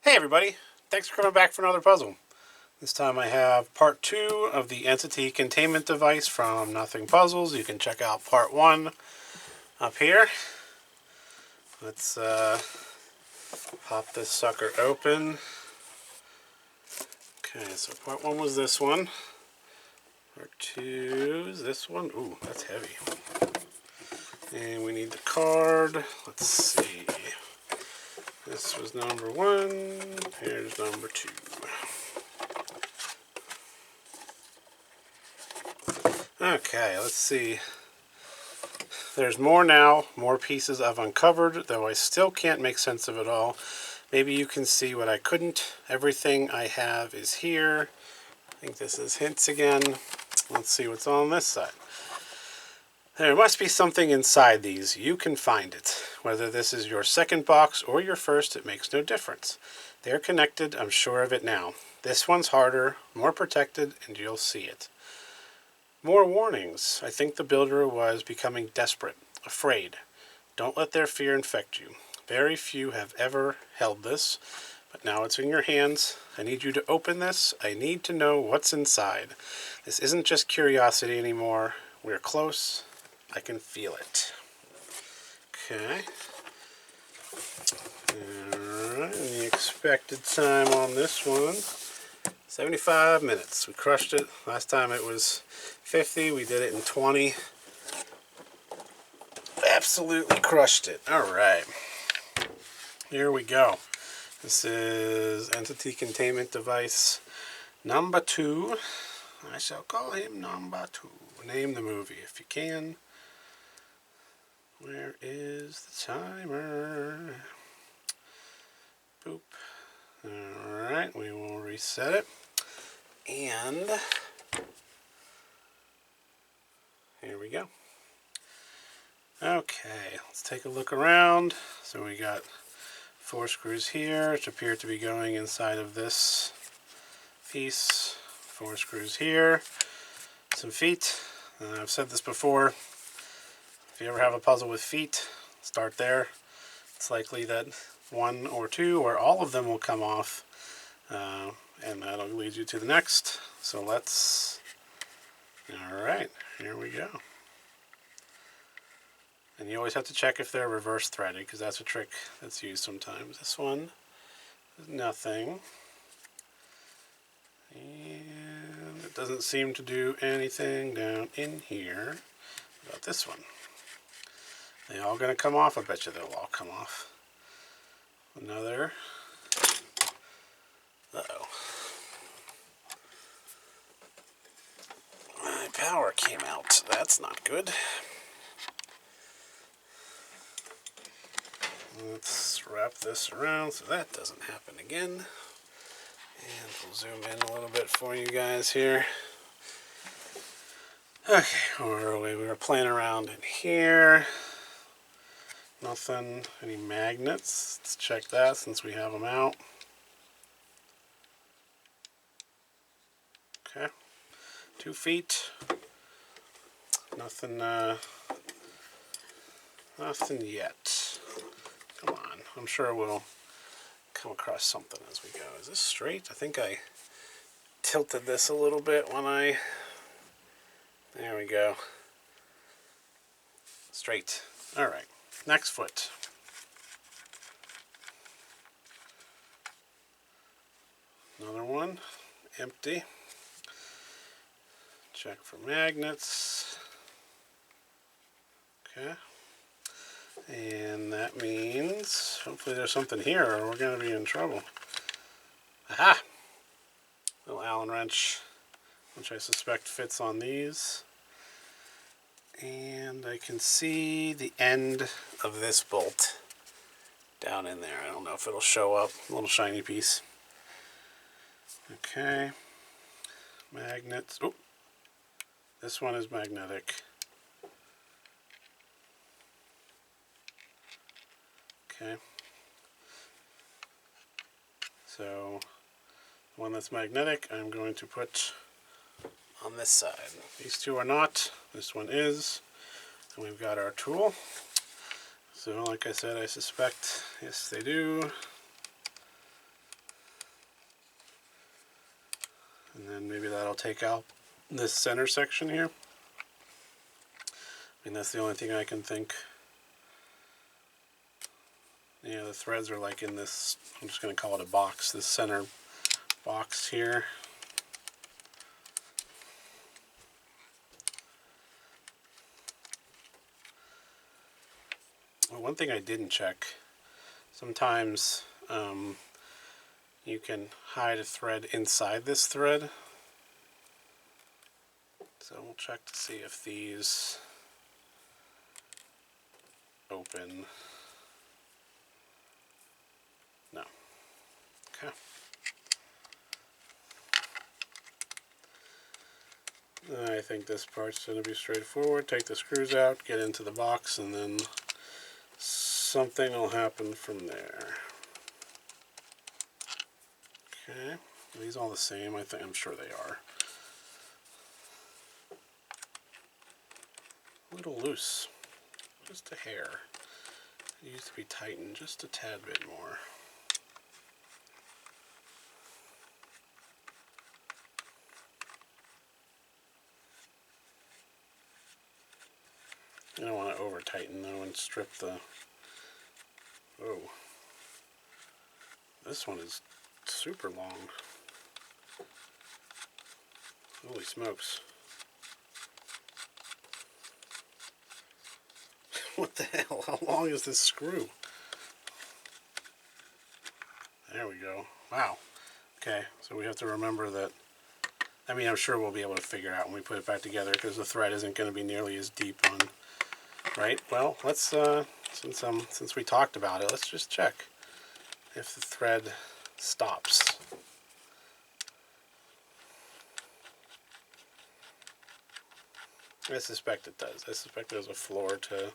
Hey everybody, thanks for coming back for another puzzle. This time I have part 2 of the entity containment device from Nothing Puzzles. You can check out part 1 up here. Let's pop this sucker open. Okay, so part 1 was this one. Part 2 is this one. Ooh, that's heavy. And we need the card. Let's see. This was number 1. Here's number 2. Okay, let's see. There's more now, more pieces I've uncovered, though I still can't make sense of it all. Maybe you can see what I couldn't. Everything I have is here. I think this is hints again. Let's see what's on this side. There must be something inside these. You can find it. Whether this is your second box or your first, it makes no difference. They're connected, I'm sure of it now. This one's harder, more protected, and you'll see it. More warnings. I think the builder was becoming desperate, afraid. Don't let their fear infect you. Very few have ever held this, but now it's in your hands. I need you to open this. I need to know what's inside. This isn't just curiosity anymore. We're close. I can feel it. Okay. Alright, and the expected time on this one, 75 minutes. We crushed it. Last time it was 50. We did it in 20. Absolutely crushed it. Alright. Here we go. This is Entity Containment Device number 2. I shall call him number 2. Name the movie if you can. Where is the timer? Boop. Alright, we will reset it. And here we go. Okay, let's take a look around. So we got 4 screws here, which appear to be going inside of this piece. 4 screws here. Some feet. I've said this before. If you ever have a puzzle with feet, start there. It's likely that 1 or 2 or all of them will come off, and that'll lead you to the next. So let's, alright, here we go. And you always have to check if they're reverse threaded, because that's a trick that's used sometimes. This one is nothing. And it doesn't seem to do anything down in here. What about this one? They all gonna come off? I bet you they'll all come off. Another. Uh-oh. My power came out. That's not good. Let's wrap this around so that doesn't happen again. And we'll zoom in a little bit for you guys here. Okay, where are we? We were playing around in here. Nothing. Any magnets? Let's check that since we have them out. Okay. 2 feet. Nothing, nothing yet. Come on. I'm sure we'll come across something as we go. Is this straight? I think I tilted this a little bit when I... There we go. Straight. Alright. Next foot. Another one. Empty. Check for magnets. Okay. And that means, hopefully there's something here or we're going to be in trouble. Aha! Little Allen wrench, which I suspect fits on these. And I can see the end of this bolt down in there. I don't know if it'll show up. A little shiny piece. Okay. Magnets. Oh, this one is magnetic. Okay. So, the one that's magnetic, I'm going to put on this side. These 2 are not. This one is. And we've got our tool. So like I said, I suspect, yes they do. And then maybe that'll take out this center section here. I mean, that's the only thing I can think. Yeah, the threads are like in this, I'm just going to call it a box, this center box here. Well, one thing I didn't check, sometimes you can hide a thread inside this thread. So we'll check to see if these open. No. Okay. I think this part's going to be straightforward. Take the screws out, get into the box, and then something will happen from there. Okay. Are these all the same? I'm sure they are. A little loose. Just a hair. It used to be tightened just a tad bit more. I don't want to over tighten though and strip the. Oh, this one is super long. Holy smokes. What the hell? How long is this screw? There we go. Wow. Okay, so we have to remember that. I mean, I'm sure we'll be able to figure out when we put it back together because the thread isn't going to be nearly as deep on. Right? Well, let's since we talked about it, let's just check if the thread stops. I suspect it does. I suspect there's a floor to.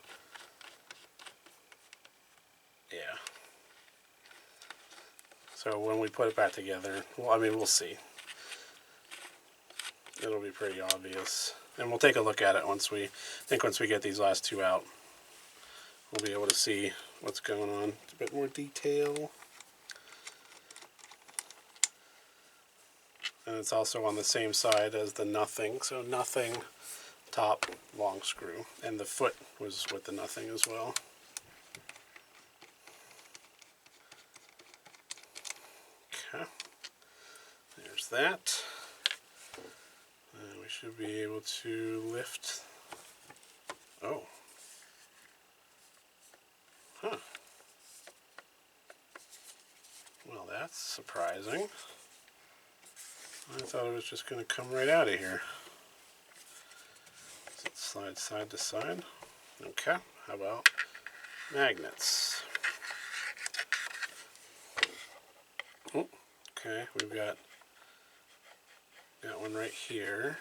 Yeah. So when we put it back together, well, I mean, we'll see. It'll be pretty obvious. And we'll take a look at it once we get these last two out. We'll be able to see what's going on. A bit more detail. And it's also on the same side as the nothing. So nothing, top, long screw. And the foot was with the nothing as well. Okay. There's that. And we should be able to lift. Oh. Huh. Well, that's surprising. I thought it was just going to come right out of here. So it slides side to side. Okay, how about magnets? Oh, okay, we've got one right here.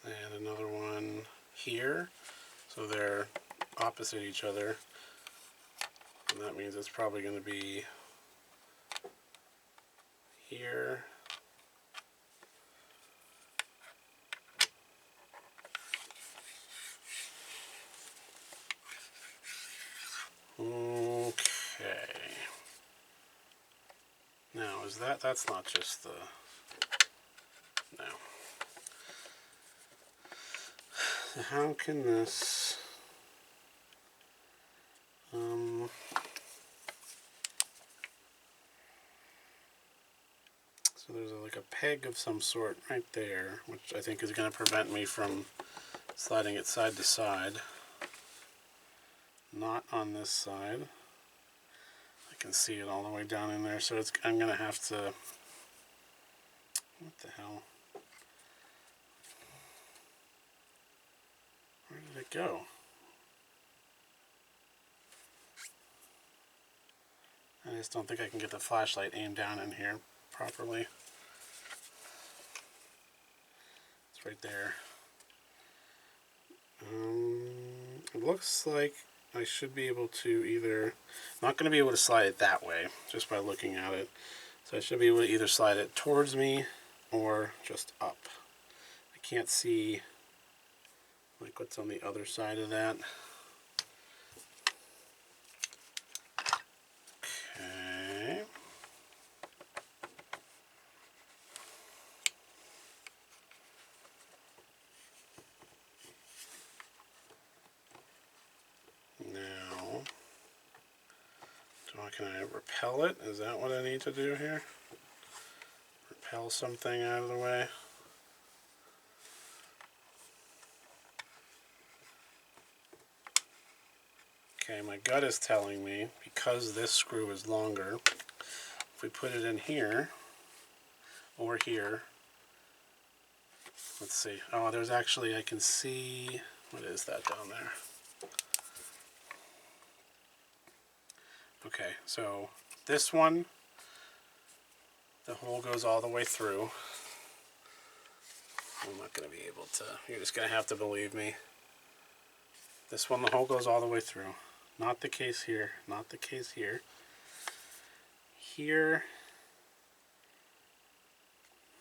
And another one here. So they're opposite each other. And that means it's probably going to be here. Okay. Now, is that's not just the, no. How can this, so there's like a peg of some sort right there, which I think is going to prevent me from sliding it side to side. Not on this side. I can see it all the way down in there, so I'm going to have to, what the hell? Where did it go? I just don't think I can get the flashlight aimed down in here properly. It's right there. It looks like I should be able to either, I'm not going to be able to slide it that way just by looking at it. So I should be able to either slide it towards me or just up. I can't see like what's on the other side of that. Okay. Now, can I repel it? Is that what I need to do here? Repel something out of the way? Okay, my gut is telling me, because this screw is longer, if we put it in here, or here, let's see. Oh, there's actually, I can see, what is that down there? Okay, so this one, the hole goes all the way through. I'm not going to be able to, you're just going to have to believe me. This one, the hole goes all the way through. Not the case here, not the case here. Here,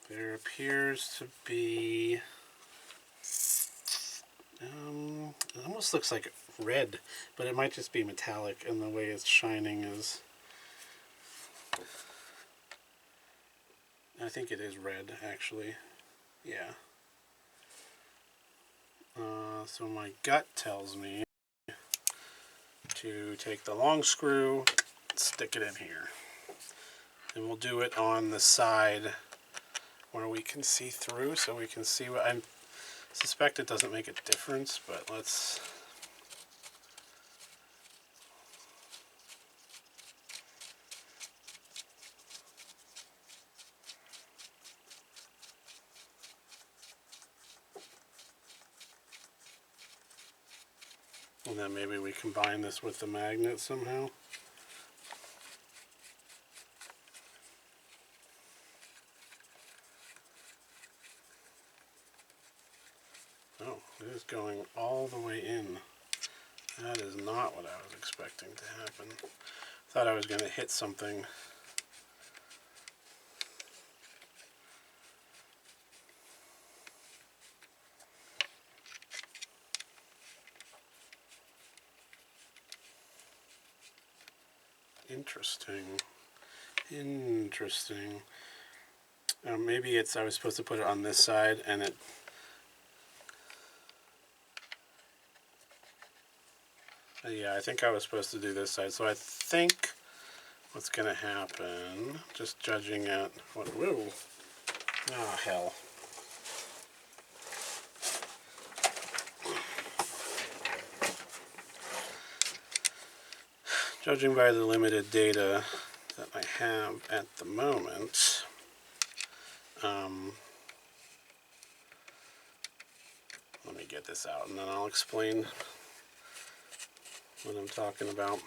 there appears to be, it almost looks like red, but it might just be metallic, and the way it's shining is, I think it is red, actually. Yeah. So my gut tells me to take the long screw, stick it in here. And we'll do it on the side where we can see through, so we can see what, I suspect it doesn't make a difference, but let's, and then maybe we combine this with the magnet somehow. Oh, it is going all the way in. That is not what I was expecting to happen. Thought I was going to hit something. Interesting. Interesting. Maybe it's, I was supposed to put it on this side, and it, yeah, I think I was supposed to do this side. So I think what's going to happen, just judging at what, whoa, oh hell. Judging by the limited data that I have at the moment, let me get this out and then I'll explain what I'm talking about.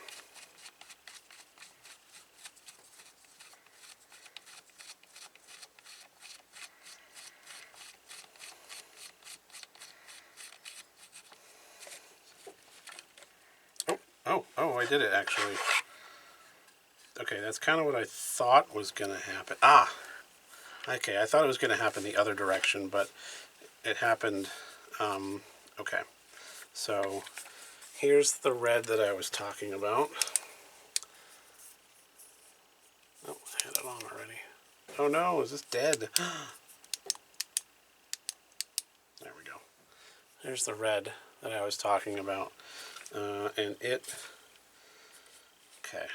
Oh, I did it actually. Okay, that's kind of what I thought was going to happen. Ah, okay, I thought it was going to happen the other direction, but it happened. Okay, so here's the red that I was talking about. Oh, I had it on already. Oh no, is this dead? There we go. There's the red that I was talking about. And it, okay,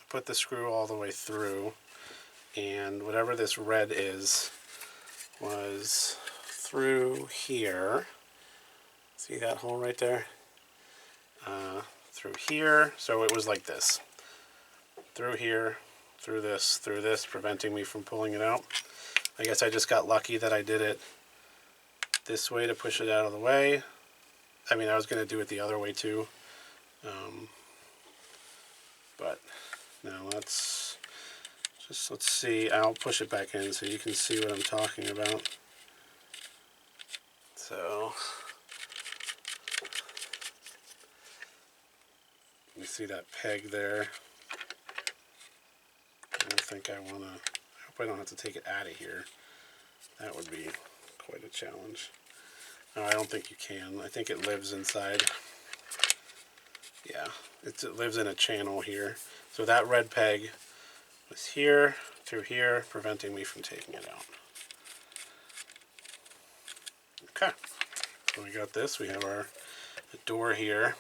put the screw all the way through, and whatever this red is was through here. See that hole right there? Through here, so it was like this. Through here, through this, preventing me from pulling it out. I guess I just got lucky that I did it this way to push it out of the way. I mean, I was going to do it the other way too. But now let's see. I'll push it back in so you can see what I'm talking about. So you see that peg there? I don't think I want to, I hope I don't have to take it out of here. That would be quite a challenge. No, I don't think you can. I think it lives inside. Yeah, it lives in a channel here. So that red peg was here through here, preventing me from taking it out. Okay, so we got this. We have our door here.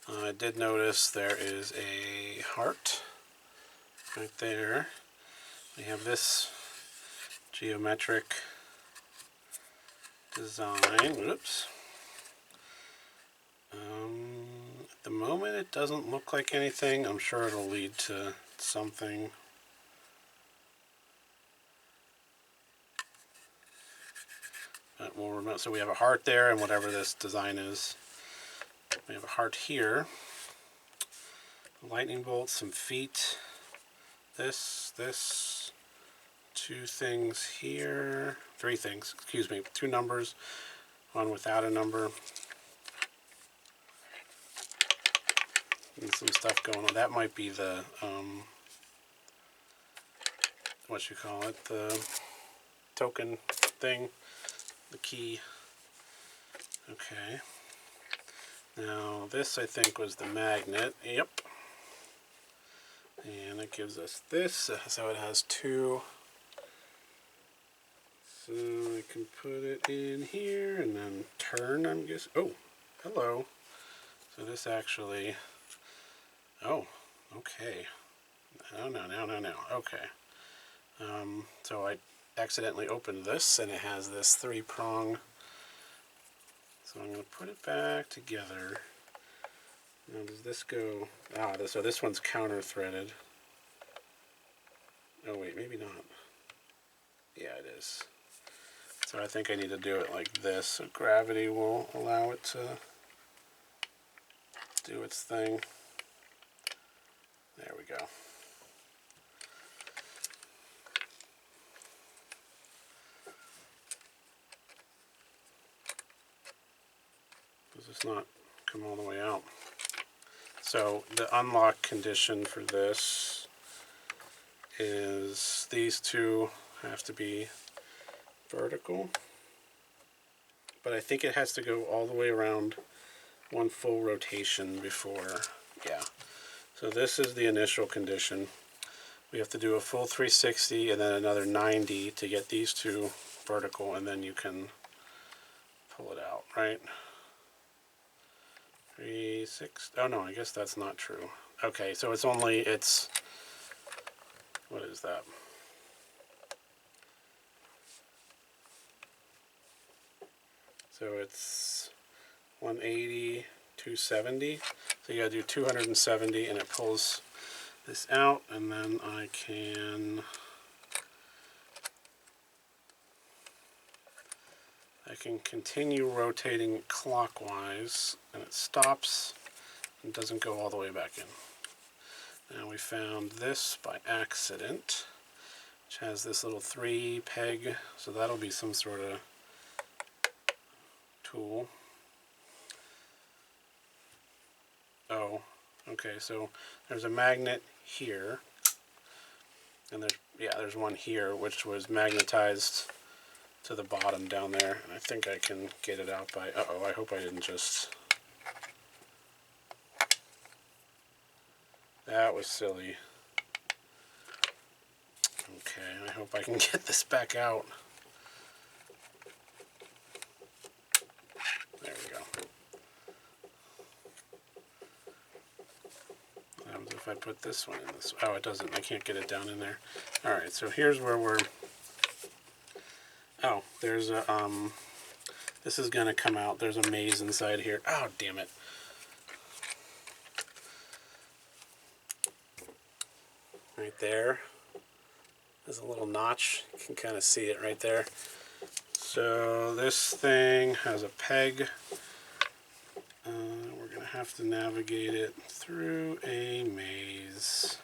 I did notice there is a heart right there. We have this geometric design. Oops. At the moment, it doesn't look like anything. I'm sure it'll lead to something. But we'll remember. So we have a heart there, and whatever this design is. We have a heart here. Lightning bolt, some feet. This. Two things here. Three things, excuse me. Two numbers. One without a number. And some stuff going on. That might be the, what you call it, the token thing, the key. Okay. Now this I think was the magnet. Yep. And it gives us this. So it has two. So I can put it in here and then turn, I'm guessing. Oh, hello. So this actually, oh, okay. No. Okay. So I accidentally opened this and it has this 3-prong. So I'm going to put it back together. Now does this go, so this one's counter-threaded. Oh wait, maybe not. Yeah, it is. So I think I need to do it like this, so gravity will allow it to do its thing. There we go. Does this not come all the way out? So the unlock condition for this is these two have to be vertical, but I think it has to go all the way around one full rotation before, yeah. So this is the initial condition. We have to do a full 360 and then another 90 to get these two vertical, and then you can pull it out, right? 360, oh no, I guess that's not true. Okay, so it's what is that? So it's 180, 270. So you gotta do 270 and it pulls this out, and then I can continue rotating clockwise and it stops and doesn't go all the way back in. Now we found this by accident, which has this little 3 peg, so that'll be some sort of tool. Oh, okay, so there's a magnet here, and there's one here which was magnetized to the bottom down there, and I think I can get it out by, I hope I didn't just, that was silly. Okay, I hope I can get this back out. There we go. What happens if I put this one in this? Oh, it doesn't. I can't get it down in there. Alright, so here's where we're... Oh, there's a... This is going to come out. There's a maze inside here. Oh, damn it. Right there. There's a little notch. You can kind of see it right there. So this thing has a peg. We're going to have to navigate it through a maze.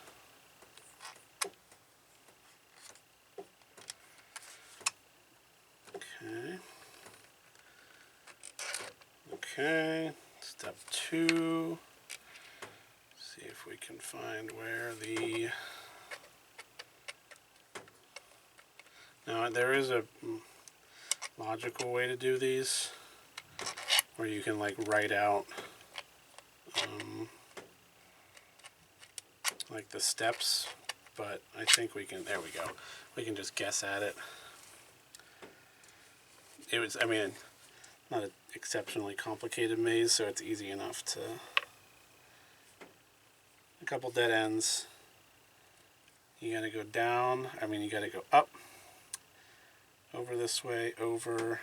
Okay. Step 2. See if we can find where the... Now there is a... logical way to do these, where you can like write out like the steps, but I think we can, there we go, we can just guess at it. It was, I mean, not an exceptionally complicated maze, so it's easy enough to, a couple dead ends. You gotta go down, I mean you gotta go up, over this way, over,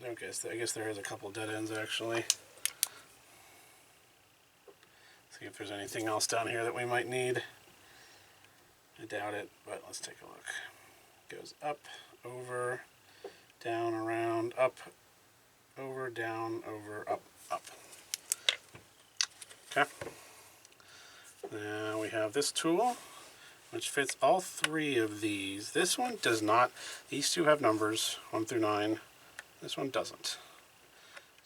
okay, so I guess there is a couple dead ends actually. See if there's anything else down here that we might need. I doubt it, but let's take a look. Goes up, over, down, around, up, over, down, over, up, up. Okay. Now we have this tool, which fits all three of these. This one does not. These two have numbers, 1 through 9. This one doesn't.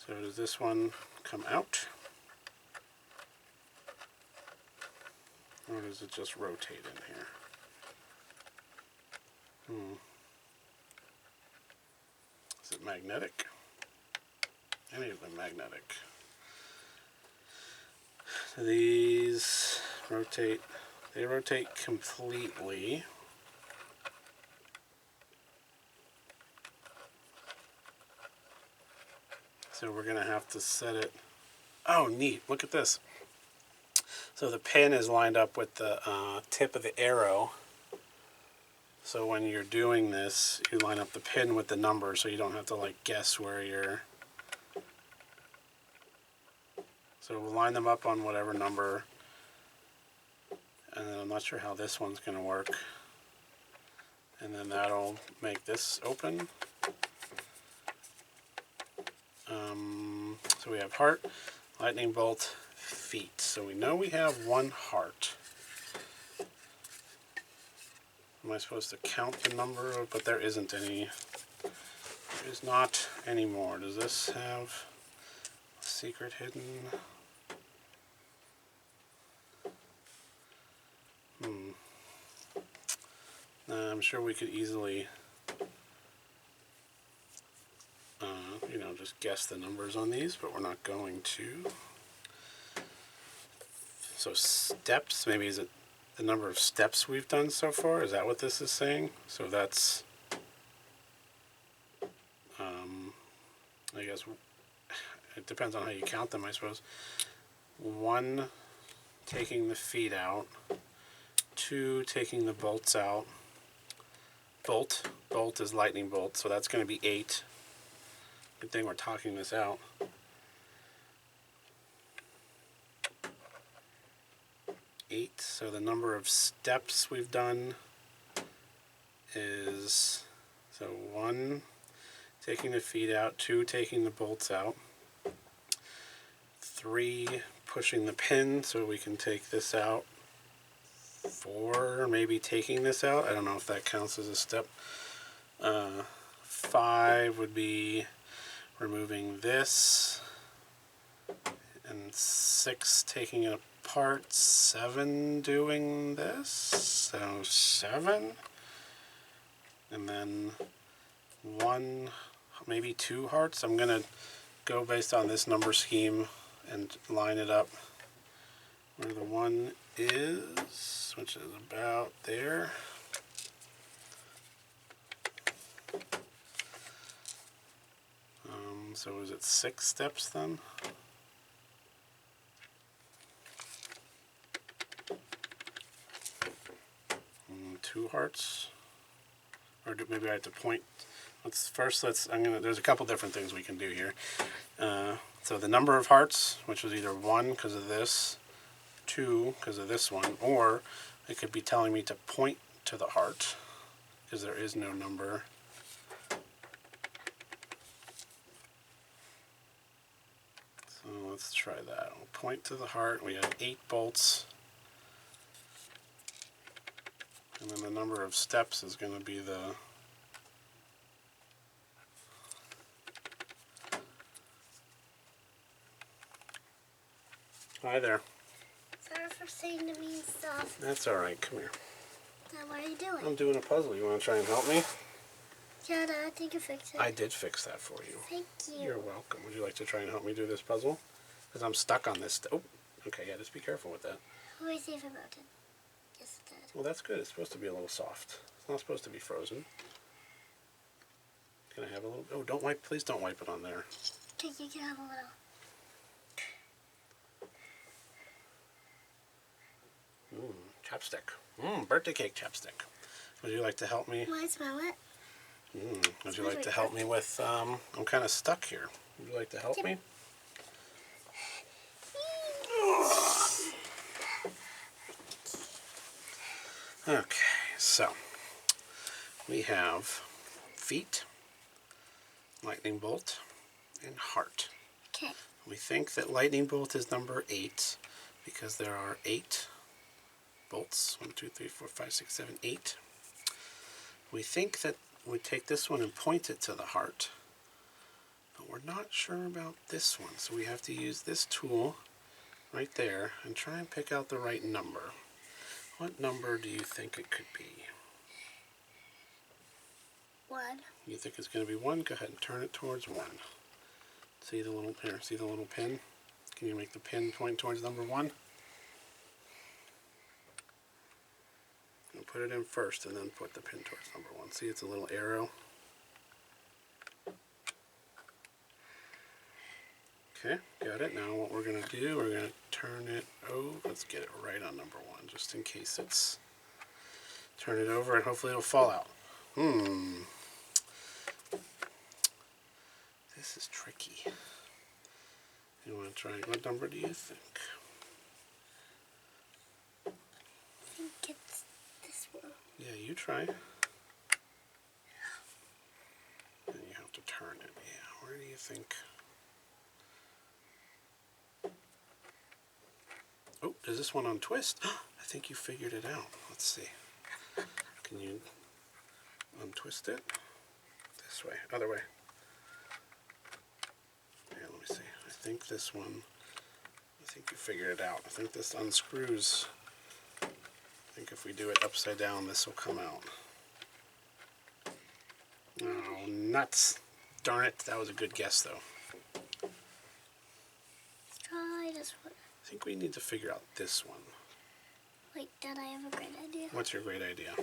So does this one come out? Or does it just rotate in here? Is it magnetic? Any of them magnetic. These rotate, they rotate completely. So we're going to have to set it. Oh, neat. Look at this. So the pin is lined up with the tip of the arrow. So when you're doing this, you line up the pin with the number so you don't have to like guess where you're. So we'll line them up on whatever number. And then I'm not sure how this one's going to work. And then that'll make this open. So we have heart, lightning bolt, feet. So we know we have one heart. Am I supposed to count the number? But there isn't any. There is not anymore. Does this have a secret hidden? I'm sure we could easily, you know, just guess the numbers on these, but we're not going to. So steps, maybe is it the number of steps we've done so far? Is that what this is saying? So that's, I guess, it depends on how you count them, I suppose. 1, taking the feet out. 2, taking the bolts out. Bolt is lightning bolt, so that's going to be 8. Good thing we're talking this out. 8, so the number of steps we've done is, so 1, taking the feet out, 2, taking the bolts out, 3, pushing the pin so we can take this out, 4, maybe taking this out. I don't know if that counts as a step. 5 would be removing this, and 6 taking it apart, 7 doing this, so 7, and then 1, maybe 2 hearts. I'm going to go based on this number scheme and line it up where the 1 is, which is about there. So is it 6 steps then? And 2 hearts, or maybe I have to point. There's a couple different things we can do here. So the number of hearts, which was either 1 because of this, 2 because of this one, or it could be telling me to point to the heart because there is no number. So let's try that. We'll point to the heart. We have 8 bolts. And then the number of steps is going to be the Hi there. Sorry for saying the mean stuff. That's all right. Come here. Dad, what are you doing? I'm doing a puzzle. You want to try and help me? Yeah, Dad, I think you fixed it. I did fix that for you. Thank you. You're welcome. Would you like to try and help me do this puzzle? Because I'm stuck on this. Oh, okay, yeah, just be careful with that. Let me see if it melted. Yes, it did. Well, that's good. It's supposed to be a little soft. It's not supposed to be frozen. Can I have a little? Oh, don't wipe. Please don't wipe it on there. Okay, you can have a little. Chapstick. Birthday cake chapstick. Would you like to help me? Want to smell it? Would you like to help me with, I'm kind of stuck here. Would you like to help me? Okay, so we have feet, lightning bolt, and heart. Okay. We think that lightning bolt is number 8 because there are 8 bolts. 1, 2, 3, 4, 5, 6, 7, 8. We think that we take this one and point it to the heart, but we're not sure about this one, so we have to use this tool right there and try and pick out the right number. What number do you think it could be? 1. You think it's going to be 1? Go ahead and turn it towards 1. See the little here, see the little pin? Can you make the pin point towards number 1? And put it in first and then put the pin towards number 1. See, it's a little arrow. Okay, got it. Now what we're going to do, we're going to turn it over. Let's get it right on number 1, just in case it's... Turn it over and hopefully it'll fall out. This is tricky. You want to try, what number do you think? I think it's this one. Yeah, you try. And you have to turn it. Yeah, where do you think? Oh, does this one untwist? I think you figured it out. Let's see. Can you untwist it? This way, other way. Here, let me see. I think this one, I think you figured it out. I think this unscrews. I think if we do it upside down, this will come out. Oh, nuts. Darn it. That was a good guess, though. Let's try this one. I think we need to figure out this one. Wait, Dad, I have a great idea. What's your great idea?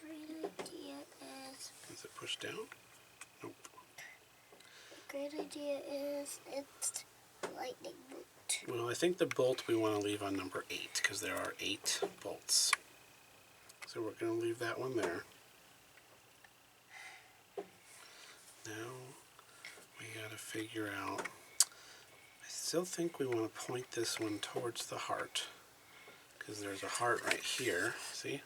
Great idea is... Is it pushed down? Nope. Great idea is it's lightning bolt. Well, I think the bolt we want to leave on number 8 because there are 8 bolts. So we're going to leave that one there. Now we got to figure out, I still think we want to point this one towards the heart because there's a heart right here, see?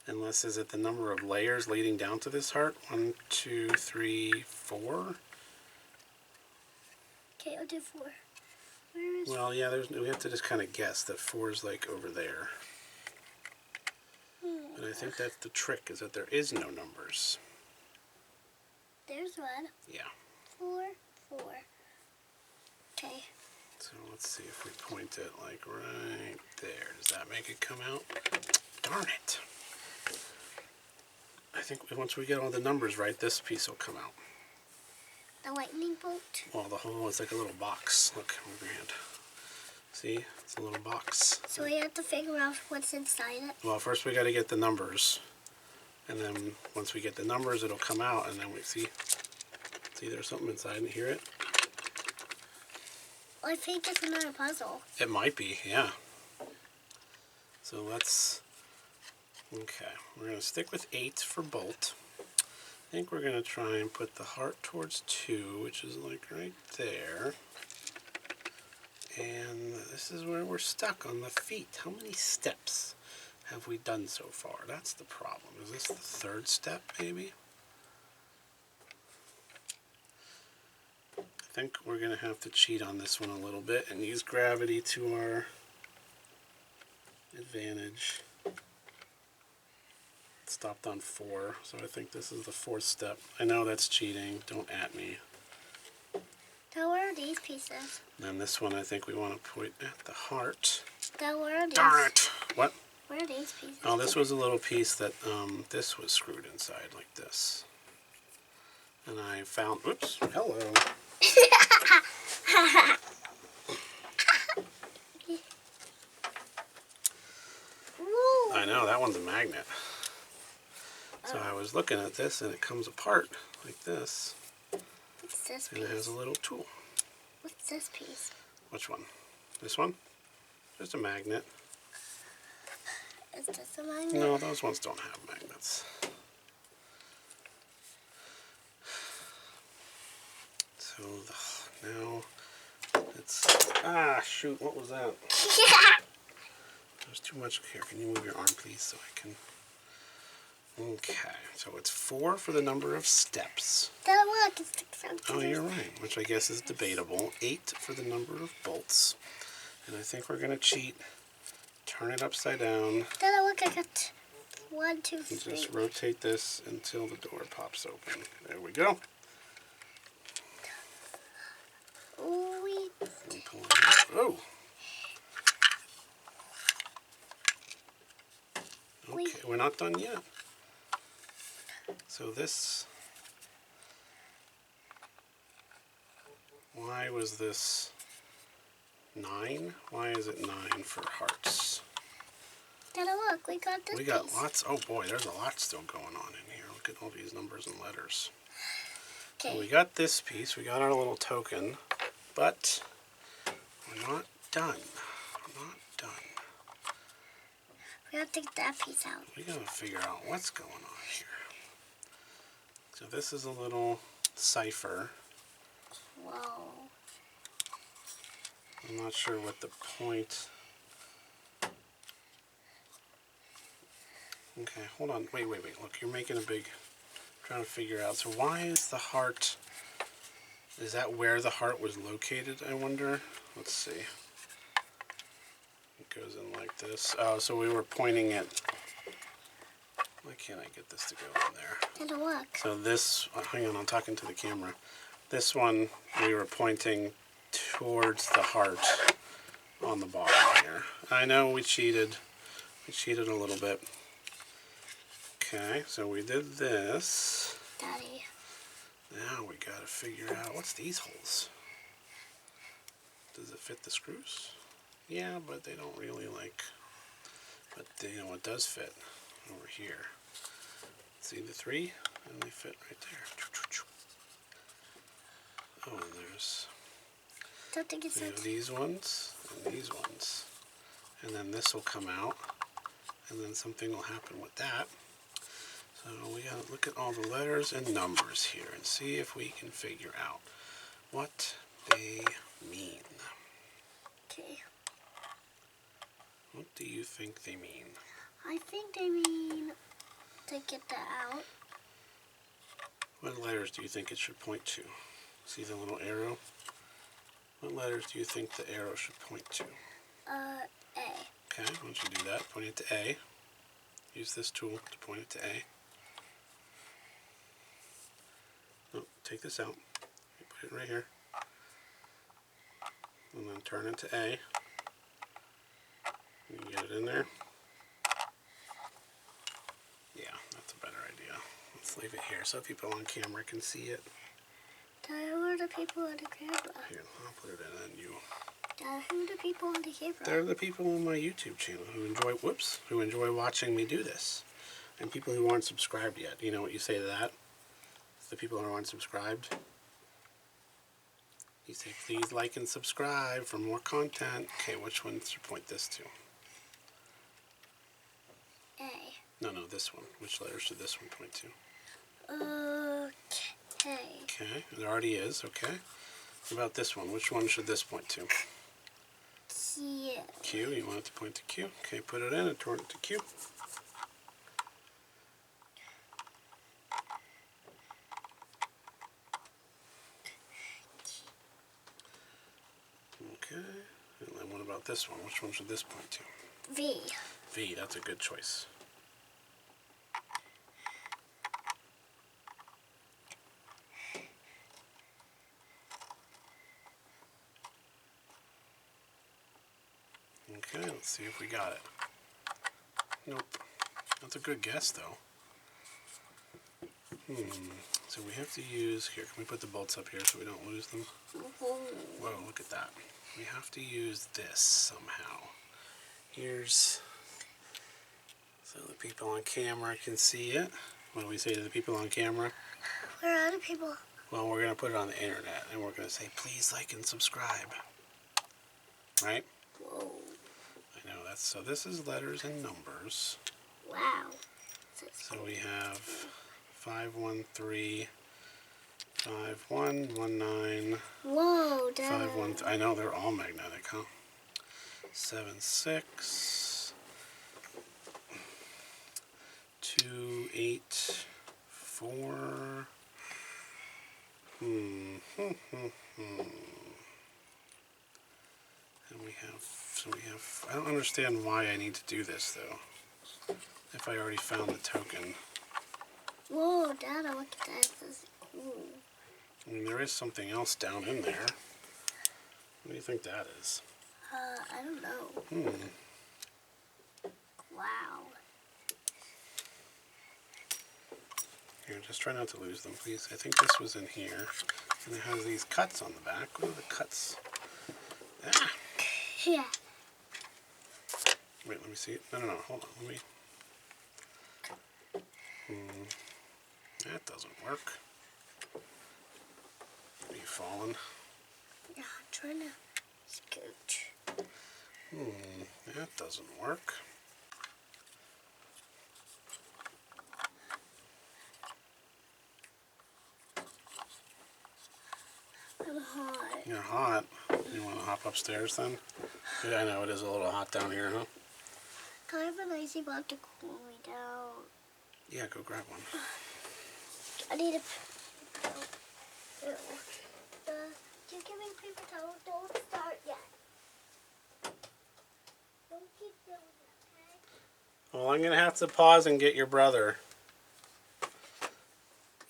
Unless, is it the number of layers leading down to this heart? 1, 2, 3, 4? Okay, I'll do 4. Where is... Well, yeah, we have to just kind of guess that 4 is like over there. And I think that's the trick, is that there is no numbers. There's 1. Yeah. 4, 4. Okay. So let's see if we point it like right there. Does that make it come out? Darn it. I think once we get all the numbers right, this piece will come out. The lightning bolt? Well, the whole is like a little box. Look, move your hand. See? It's a little box. So we have to figure out what's inside it? Well, first we got to get the numbers. And then once we get the numbers, it'll come out. And then we see there's something inside and hear it. Well, I think it's another puzzle. It might be, yeah. So let's... Okay, we're going to stick with 8 for bolt. I think we're going to try and put the heart towards 2, which is like right there. And this is where we're stuck on the feet. How many steps have we done so far? That's the problem. Is this the 3rd step, maybe? I think we're going to have to cheat on this one a little bit and use gravity to our advantage. Stopped on 4, so I think this is the 4th step. I know that's cheating. Don't at me. Now where are these pieces? And this one I think we want to put at the heart. Now where are these? Darn it! What? Where are these pieces? Oh, this was a little piece that this was screwed inside like this. And I found, oops, hello. I know, that one's a magnet. So I was looking at this and it comes apart like this. What's this And piece? it has a little tool. What's this piece? Which one? This one? Just a magnet. Is this a magnet? No, those ones don't have magnets. So now it's, shoot, what was that? There's too much here. Can you move your arm, please, so I can? Okay, so it's 4 for the number of steps. Dad, look, it sticks out. Oh, you're right, which I guess is debatable. 8 for the number of bolts. And I think we're going to cheat. Turn it upside down. Dad, look, I got 1, 2, And 3. just rotate this until the door pops open. There we go. Wait. And pull it out. Oh! Okay, we're not done yet. So this, why was this 9? Why is it 9 for hearts? Dad, look, we got this We got piece. lots, oh boy, there's a lot still going on in here. Look at all these numbers and letters. So Okay. we got this piece, we got our little token, but we're not done. We're not done. We have to get that piece out. We gotta figure out what's going on here. So this is a little cypher. Whoa. I'm not sure what the point. Okay, hold on. Wait. Look, you're making a big. Trying to figure out. So why is the heart? Is that where the heart was located? I wonder. Let's see. It goes in like this. Oh, so we were pointing it. Why can't I get this to go in there? Dad, look. So this. Hang on, I'm talking to the camera. This one we were pointing towards the heart on the bottom here. I know we cheated. We cheated a little bit. Okay, so we did this. Daddy. Now we gotta figure out, what's these holes? Does it fit the screws? Yeah, but they don't really but you know, it does fit over here. See the 3? And they fit right there. Oh, and there's Don't think it's we have it. these ones and these ones. And then this will come out. And then something will happen with that. So we gotta look at all the letters and numbers here and see if we can figure out what they mean. Okay. What do you think they mean? I think they mean to get that out. What letters do you think it should point to? See the little arrow? What letters do you think the arrow should point to? A. Okay, why don't you do that? Point it to A. Use this tool to point it to A. Oh, take this out. Put it right here. And then turn it to A. You can get it in there. Yeah, that's a better idea. Let's leave it here so people on camera can see it. Dad, who are the people on the camera? Here, I'll put it in and you. Dad, who are the people on the camera? They're the people on my YouTube channel who enjoy watching me do this. And people who aren't subscribed yet. You know what you say to that? The people who aren't subscribed. You say, please like and subscribe for more content. Okay, which one should point this to? A. No, this one. Which letter should this one point to? Okay. Okay, it already is, okay. What about this one? Which one should this point to? Q. Q, you want it to point to Q? Okay, put it in and turn it to Q. Okay, and then what about this one? Which one should this point to? V. V, that's a good choice. Okay, let's see if we got it. Nope. That's a good guess, though. So we have to use... Here, can we put the bolts up here so we don't lose them? Whoa, look at that. We have to use this somehow. Here's... So the people on camera can see it. What do we say to the people on camera? Where are the people? Well, we're going to put it on the internet, and we're going to say, please like and subscribe. Right? Whoa. I know, that's... So this is letters and numbers. Wow. So we have 513, 5119. Whoa, Dad. 513. I know they're all magnetic, huh? 76, 284. And we have, I don't understand why I need to do this though. If I already found the token. Whoa, Dad, look at that. This is cool. I mean, there is something else down in there. What do you think that is? I don't know. Wow. Here, just try not to lose them, please. I think this was in here. And it has these cuts on the back. What are the cuts? Ah! Yeah. Wait, let me see it. No, hold on. Let me... That doesn't work. Are you falling? Yeah, I'm trying to scooch. That doesn't work. I'm hot. You're hot. You want to hop upstairs then? Yeah, I know it is a little hot down here, huh? Can I have an icy block to cool me down? Yeah, go grab one. I need a paper towel. You give me a paper towel. Don't start yet. Don't keep doing it, okay? Well, I'm going to have to pause and get your brother.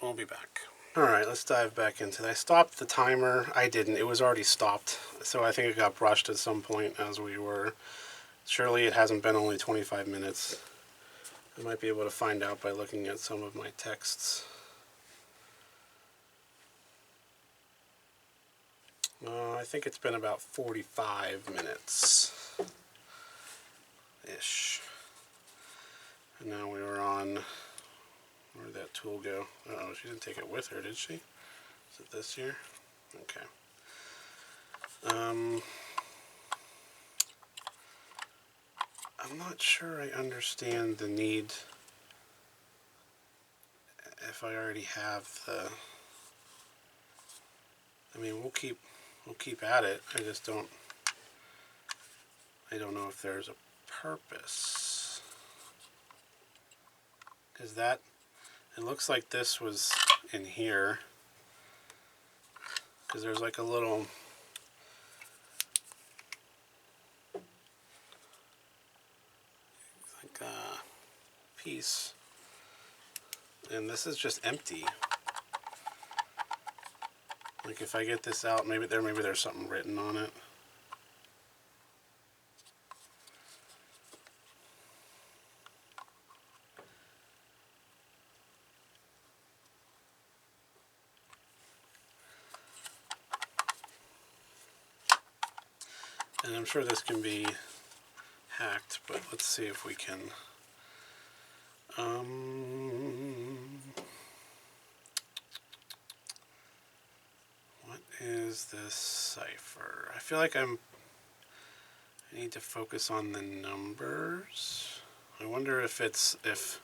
We'll be back. Alright, let's dive back into it. I stopped the timer. I didn't. It was already stopped. So I think it got brushed at some point as we were. Surely it hasn't been only 25 minutes. I might be able to find out by looking at some of my texts. I think it's been about 45 minutes-ish. And now we were on... Where did that tool go? Uh-oh, she didn't take it with her, did she? Is it this here? Okay. I'm not sure I understand the need if I already have the... I mean, we'll keep at it. I just don't... I don't know if there's a purpose. Because that... It looks like this was in here. Because there's like a little... like a piece. And this is just empty. Like if I get this out, maybe there's something written on it. And I'm sure this can be hacked, but let's see if we can. What is this cipher? I feel like I need to focus on the numbers. I wonder if the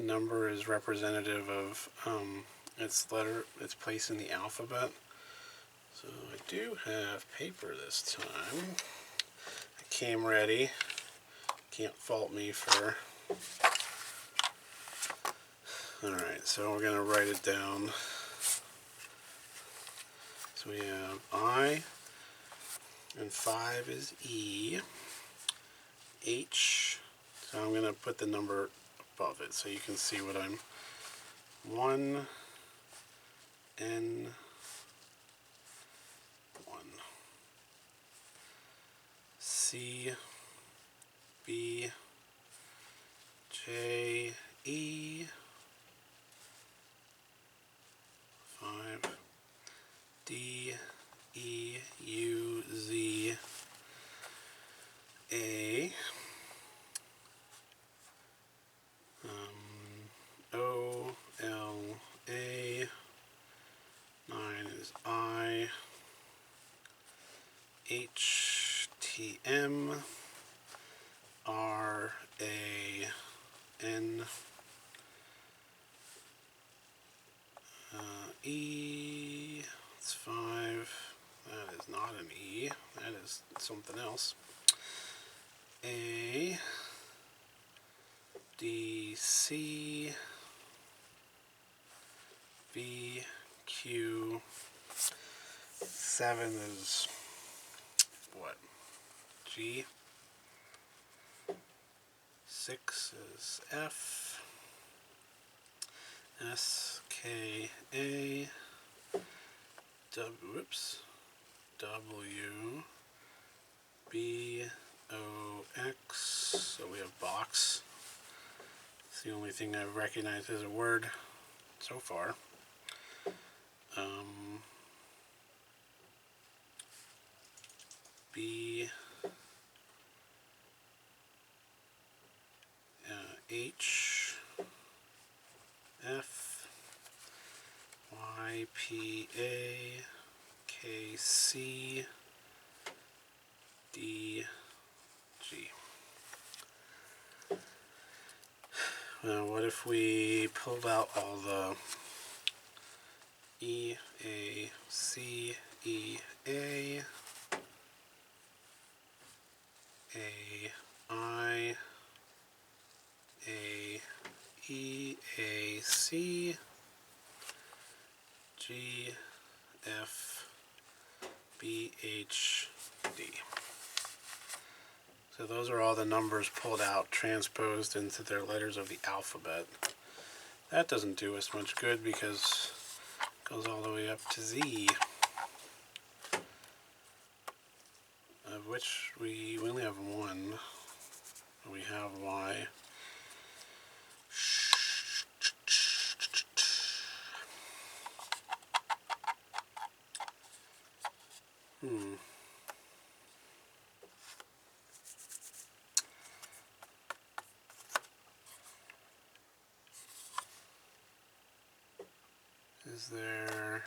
number is representative of its place in the alphabet. So I do have paper this time. I came ready. Can't fault me for... Alright, so we're going to write it down. So we have I, and 5 is E, H, so I'm going to put the number above it so you can see what I'm... 1, N, 1, C, C, B, J, E, 5, D, E, U, Z, A, O, L, A, 9 is I, H, T, M, R, A, N, E, it's 5, that is not an E, that is something else, A, D, C, V, Q, 7 is what? G, 6 is F, S, K, A, W, W, B, O, X, so we have box. It's the only thing I've recognized as a word so far. B, H, F, Y, P, A, K, C, D, G. Now what if we pulled out all the E, A, C, E, A, I, A, E, A, C, G, F, B, H, D. So those are all the numbers pulled out, transposed into their letters of the alphabet. That doesn't do us much good because it goes all the way up to Z, of which we only have one. We have Y. Is there...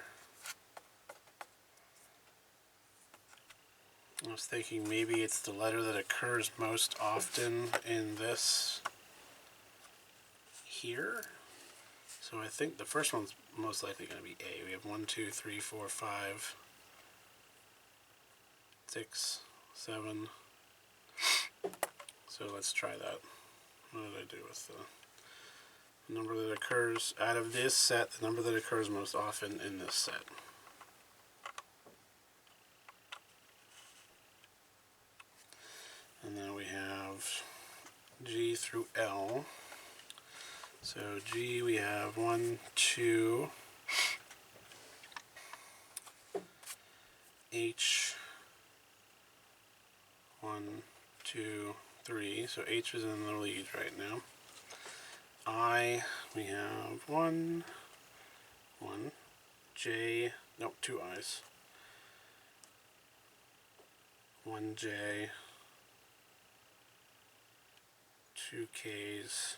I was thinking maybe it's the letter that occurs most often in this here. So I think the first one's most likely going to be A. We have 1, 2, 3, 4, 5, 6, 7. So let's try that. What did I do with the number that occurs out of this set, the number that occurs most often in this set? And then we have G through L. So G, we have 1, 2, H, 1, 2, 3. So H is in the lead right now. I, we have 1, J, nope, 2 I's. 1 J, 2 K's,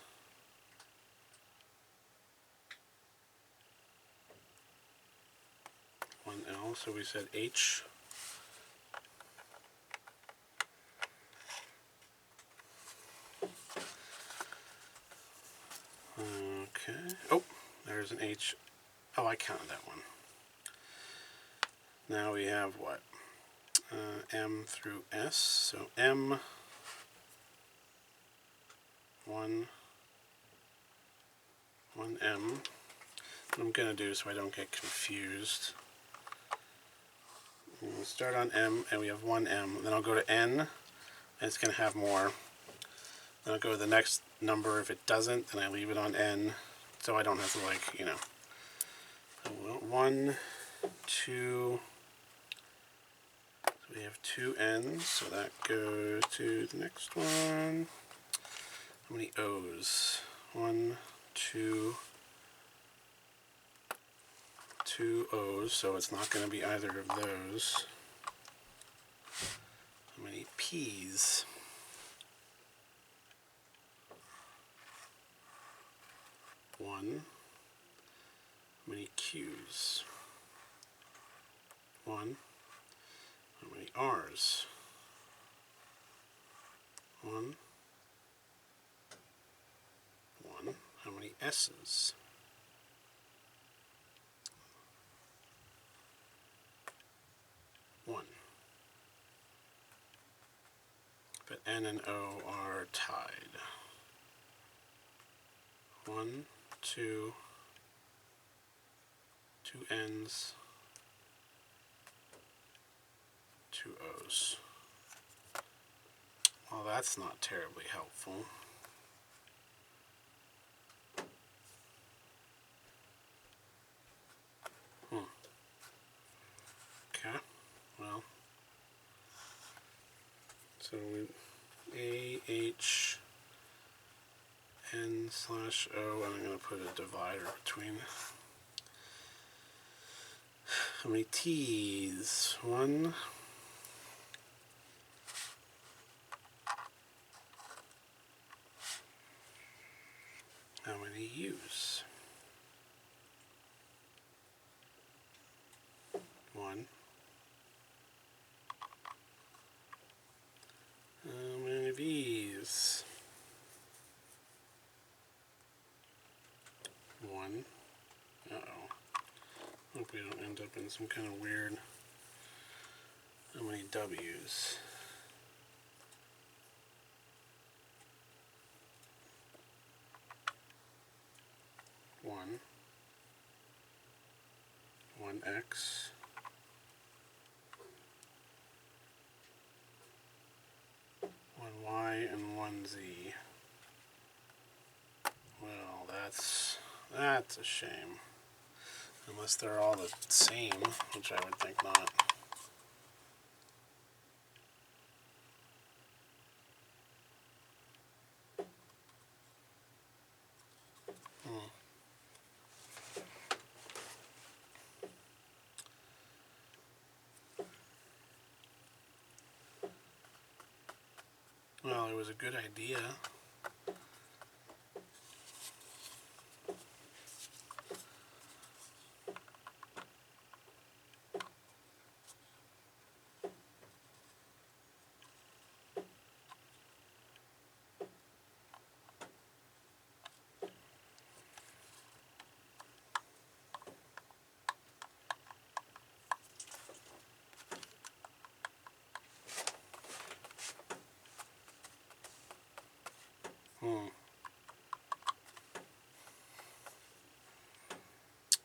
1 L, so we said H. Okay, oh, there's an H. Oh, I counted that one. Now we have what? M through S, so M, 1, M. What I'm going to do so I don't get confused, we'll start on M and we have 1 M. Then I'll go to N and it's going to have more. Then I'll go to the next number. If it doesn't, then I leave it on N so I don't have to, like, you know. So 1, 2, so We have 2 N's, so that goes to the next one. How many O's? 1, 2, 2 O's, so it's not going to be either of those. How many P's? 1. How many Q's? 1. How many R's? 1. 1. How many S's? 1. But N and O are tied. 1, 2, 2 N's, 2 O's. Well, that's not terribly helpful. Okay, well, so A, H, N/O, and I'm going to put a divider between. How many T's? 1. How many U's? 1. How many V's? 1. Uh-oh. Hope we don't end up in some kind of weird. How many W's? 1. 1X. 1Y and 1Z. Well, that's a shame. Unless they're all the same, which I would think not. Well, it was a good idea.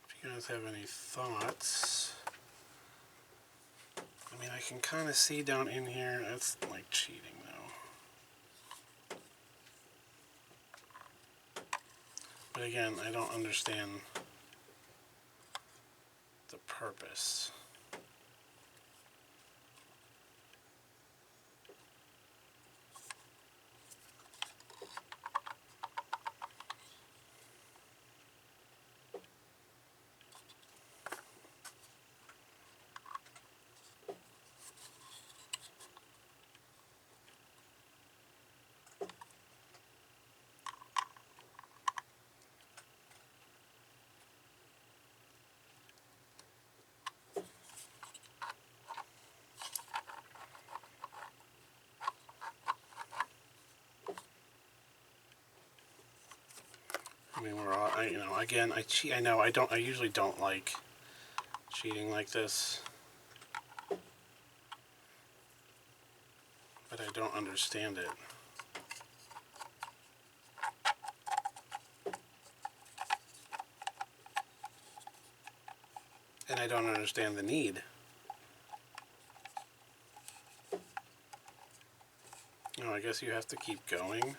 If you guys have any thoughts, I mean, I can kind of see down in here. That's like cheating, though. But again, I don't understand the purpose. I mean, we're all, you know, again, I cheat. I know I usually don't like cheating like this, but I don't understand it. And I don't understand the need. Oh, I guess you have to keep going.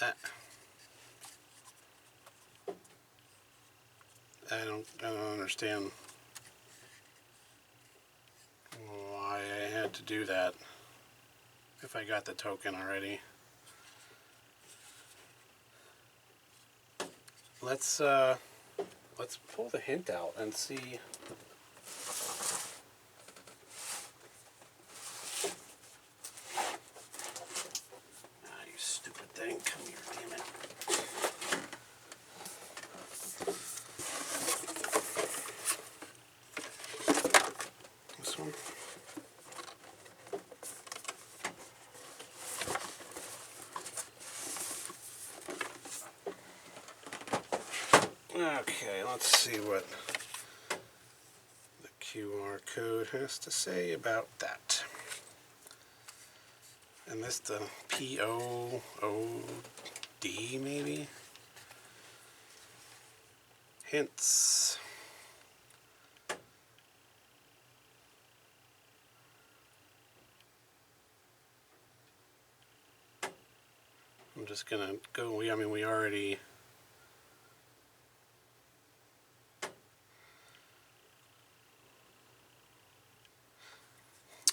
I don't understand why I had to do that if I got the token already. Let's pull the hint out and see. Ah, you stupid thing. Come here, damn it. This one. Okay, let's see what the QR code has to say about that. And this the POOD maybe? Hints. I'm just gonna go, I mean, we already...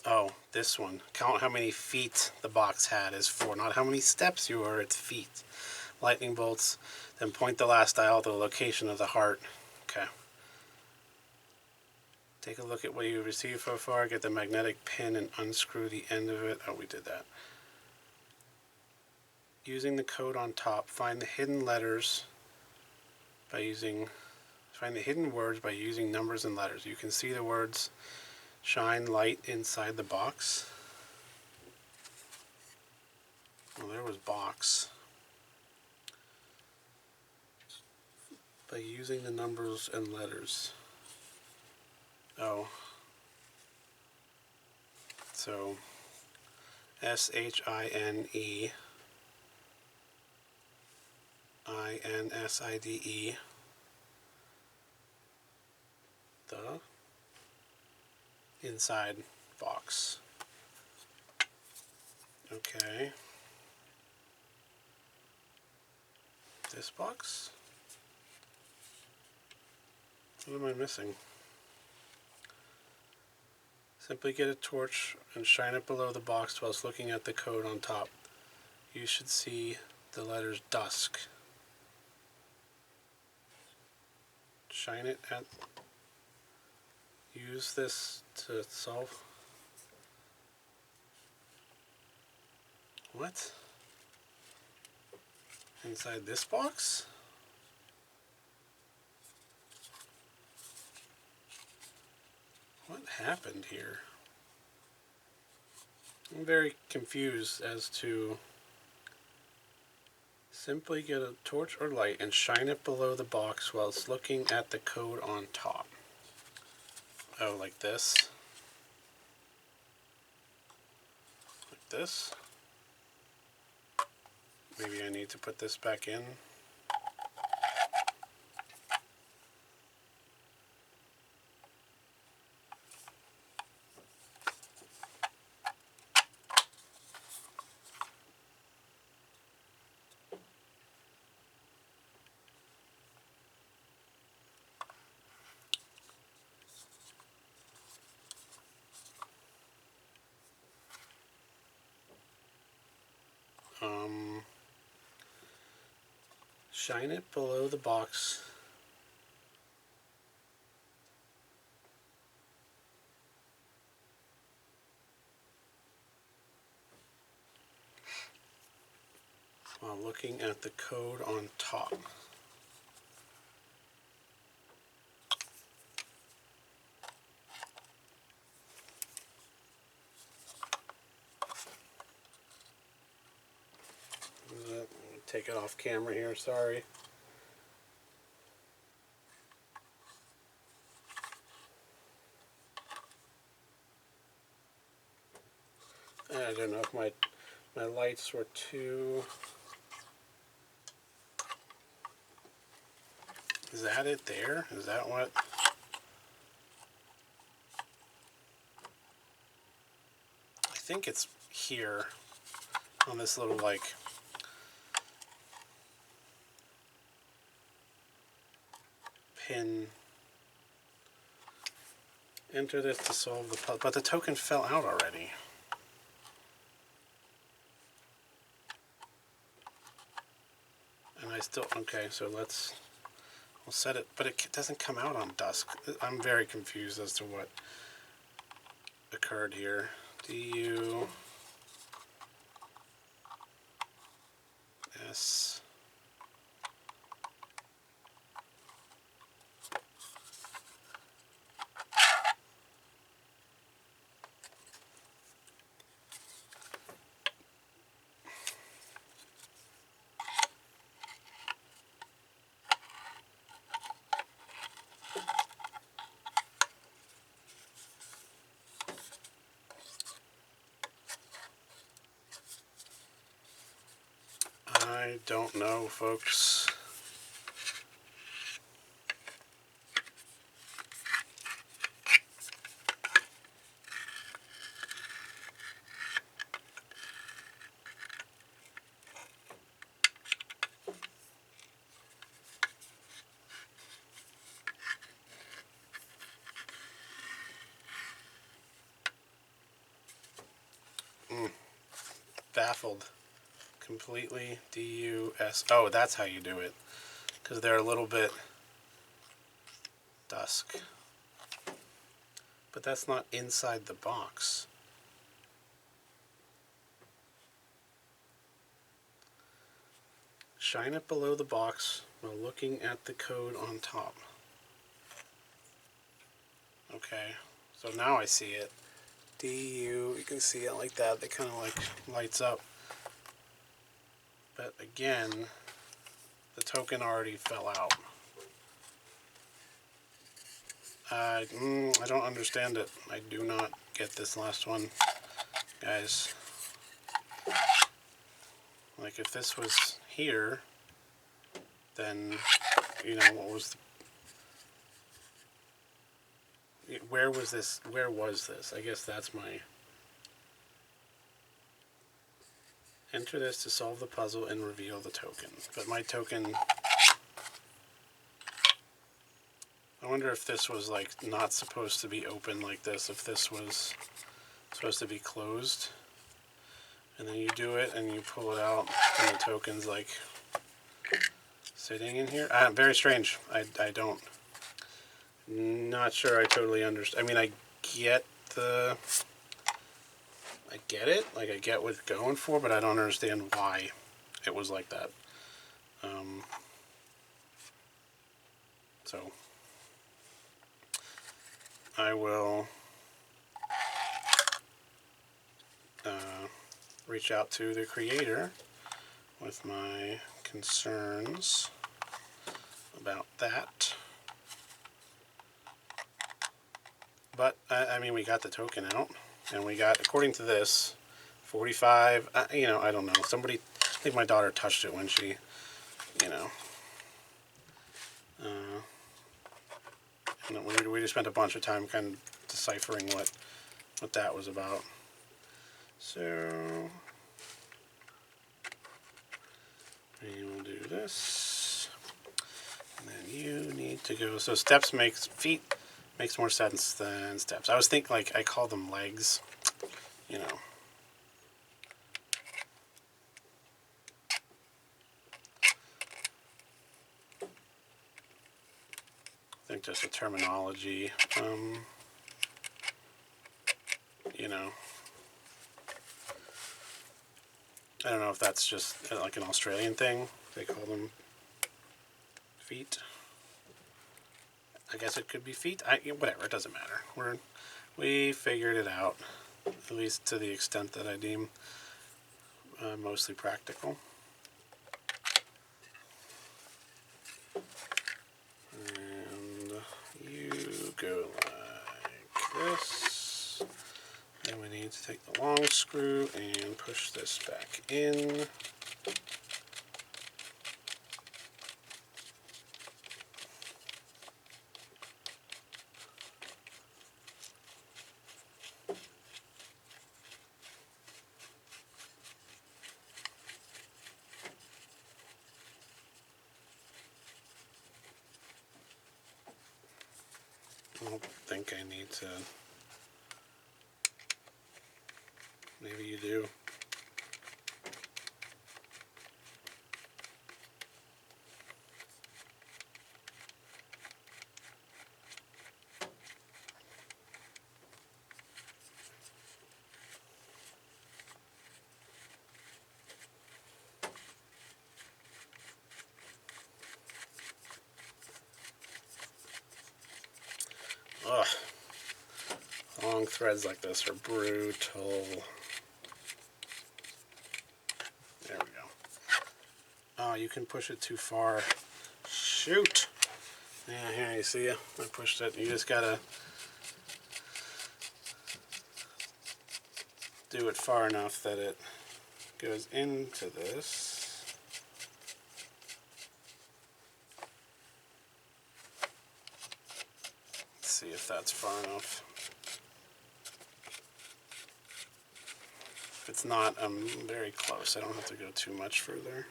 Oh, this one. Count how many feet the box had is 4. Not how many steps you were, it's feet. Lightning bolts. Then point the last dial to the location of the heart. Okay. Take a look at what you've received so far. Get the magnetic pin and unscrew the end of it. Oh, we did that. Using the code on top, find the hidden letters by using... Find the hidden words by using numbers and letters. You can see the words shine light inside the box. Well, there was box. By using the numbers and letters. Oh. So, SHINE INSIDE. The inside box. Okay. This box? What am I missing? Simply get a torch and shine it below the box whilst looking at the code on top. You should see the letters dusk. Shine it at... Use this to solve... What? Inside this box? What happened here? I'm very confused as to... Simply get a torch or light and shine it below the box whilst looking at the code on top. Oh, like this? Like this? Maybe I need to put this back in. Shine it below the box. While looking at the code on top. Take it off camera here, sorry. I don't know if my lights were too... Is that it there? Is that what... I think it's here on this little, like, pin. Enter this to solve the puzzle. But the token fell out already. And I still... Okay, so we'll set it... But it doesn't come out on dusk. I'm very confused as to what occurred here. DUS. I don't know, folks. Baffled. Completely. DUS. Oh, that's how you do it. Because they're a little bit dusk. But that's not inside the box. Shine it below the box while looking at the code on top. Okay, so now I see it. DU, you can see it like that. They kind of like lights up. But again, the token already fell out. I don't understand it. I do not get this last one, guys. Like, if this was here, then, you know, what was the... Where was this? Where was this? I guess that's my... Enter this to solve the puzzle and reveal the token. But my token... I wonder if this was, like, not supposed to be open like this. If this was supposed to be closed. And then you do it and you pull it out and the token's, like, sitting in here. Very strange. I don't... Not sure I totally understand. I mean, I get the... I get it. Like, I get what you're going for, but I don't understand why it was like that. So, I will reach out to the creator with my concerns about that. But, I mean, we got the token out. And we got, according to this, 45, you know, I don't know. Somebody, I think my daughter touched it when she, you know. We just spent a bunch of time kind of deciphering what that was about. So, we will do this. And then you need to go, so steps makes feet. Makes more sense than steps. I was thinking, like, I call them legs, you know. I think just a terminology, you know. I don't know if that's just like an Australian thing. They call them feet. I guess it could be feet. Whatever, it doesn't matter. We figured it out, at least to the extent that I deem mostly practical. And you go like this. And we need to take the long screw and push this back in. I don't think I need to. Maybe you do. Ugh. Long threads like this are brutal. There we go. Oh, you can push it too far. Shoot! Yeah, here you see, I pushed it. You just gotta do it far enough that it goes into this. Let's see if that's far enough. If it's not, I'm very close. I don't have to go too much further.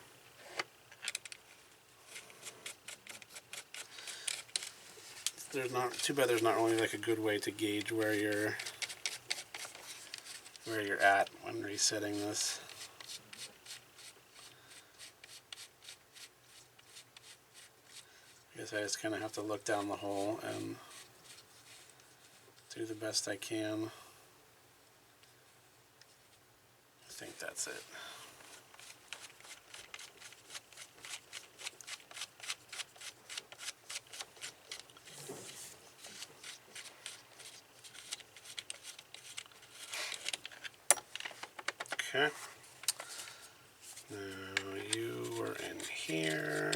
There's not too bad. There's not really like a good way to gauge where you're at when resetting this. I guess I just kind of have to look down the hole and do the best I can. I think that's it. Okay. Now you were in here.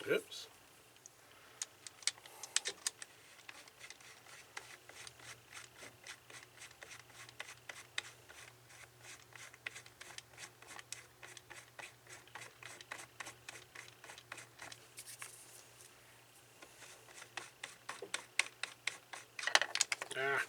Oops. Ah.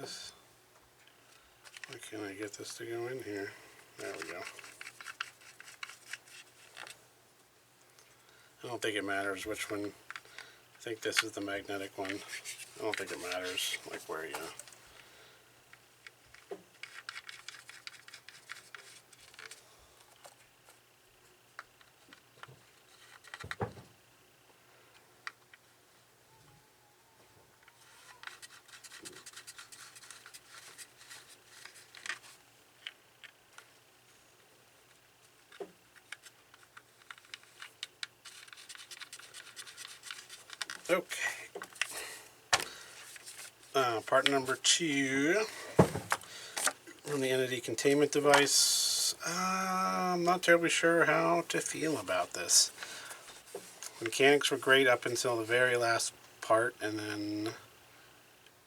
This. Why can't I get this to go in here? There we go. I don't think it matters which one. I think this is the magnetic one. I don't think it matters, like where you. Okay. Part number 2 on the entity containment device. I'm not terribly sure how to feel about this. The mechanics were great up until the very last part, and then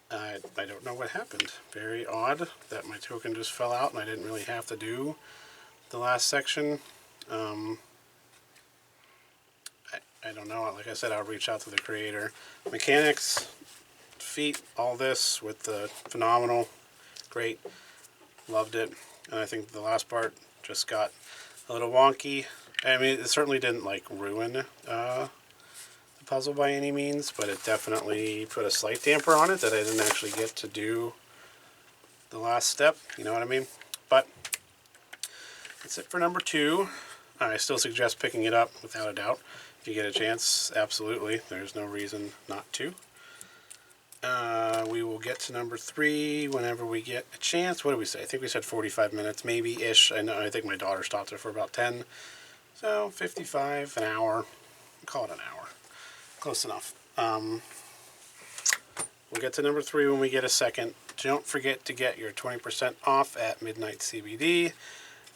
I don't know what happened. Very odd that my token just fell out and I didn't really have to do the last section. I don't know. Like I said, I'll reach out to the creator. Mechanics, feet, all this with the phenomenal, great. Loved it. And I think the last part just got a little wonky. I mean, it certainly didn't like ruin the puzzle by any means, but it definitely put a slight damper on it that I didn't actually get to do the last step. You know what I mean? But that's it for number 2. I still suggest picking it up without a doubt. If you get a chance, absolutely. There's no reason not to. We will get to number 3 whenever we get a chance. What did we say? I think we said 45 minutes, maybe-ish. I think my daughter stopped it for about 10. So 55, an hour. Call it an hour. Close enough. We'll get to number 3 when we get a second. Don't forget to get your 20% off at Midnight CBD.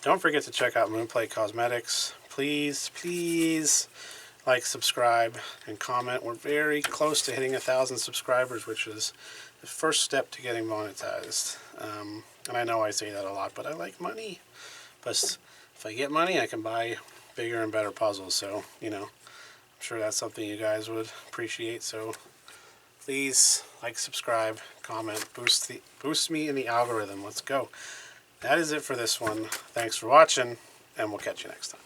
Don't forget to check out Moonplay Cosmetics. Please, please like, subscribe, and comment. We're very close to hitting 1,000 subscribers, which is the first step to getting monetized. And I know I say that a lot, but I like money. But if I get money, I can buy bigger and better puzzles. So, you know, I'm sure that's something you guys would appreciate. So please like, subscribe, comment, boost me in the algorithm. Let's go. That is it for this one. Thanks for watching, and we'll catch you next time.